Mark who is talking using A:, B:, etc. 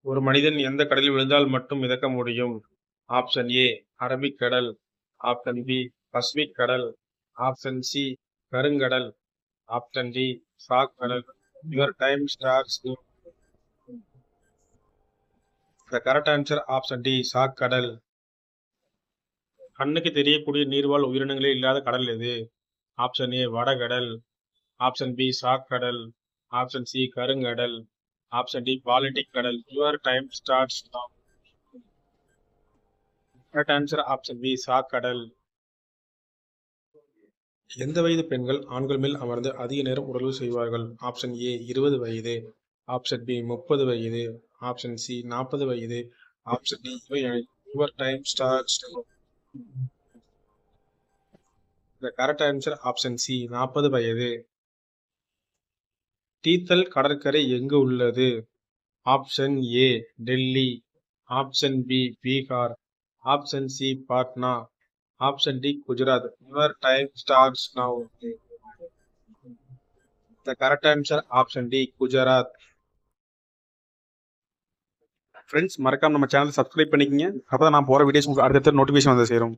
A: ஒரு மனிதன் எந்த கடலில் விழுந்தால் மட்டும் மிதக்க முடியும்? ஆப்ஷன் ஏ அரபிக் கடல், ஆப்ஷன் பி பசிபிக் கடல், ஆப்ஷன் சி கருங்கடல், ஆப்ஷன் டி சாக் கடல். Your time starts. The correct answer option D சாக் கடல். கண்ணுக்கு தெரியக்கூடிய நீர்வாழ் உயிரினங்களே இல்லாத கடல் எது? ஆப்ஷன் ஏ வடகடல், ஆப்ஷன் பி சாக் கடல், ஆப்ஷன் சி கருங்கடல், ஆப்ஷன் டி பாலிட்டிக் கடல். Your time starts now. Correct answer option B சாக் கடல். எந்த வயது பெண்கள் ஆண்கள் மேல் அமர்ந்து அதிக நேரம் உடல் செய்வார்கள்? ஆப்ஷன் ஏ 20 வயது, ஆப்ஷன் பி 30 வயது, ஆப்ஷன் சி 40 வயது, option D your time starts. The correct answer option C 40 வயது. தீத்தல் கடற்கரை எங்கு உள்ளது? Option A Delhi, option B Bihar, option C Patna, option D Gujarat. Your time starts now. The correct answer option D Gujarat. Friends மறக்காம நம்ம சேனலை சப்ஸ்கிரைப் பண்ணிக்கங்க. அப்பதான் நான் போற வீடியோஸ் உங்களுக்கு அடுத்தடுத்த நோட்டிஃபிகேஷன் வந்து சேரும்.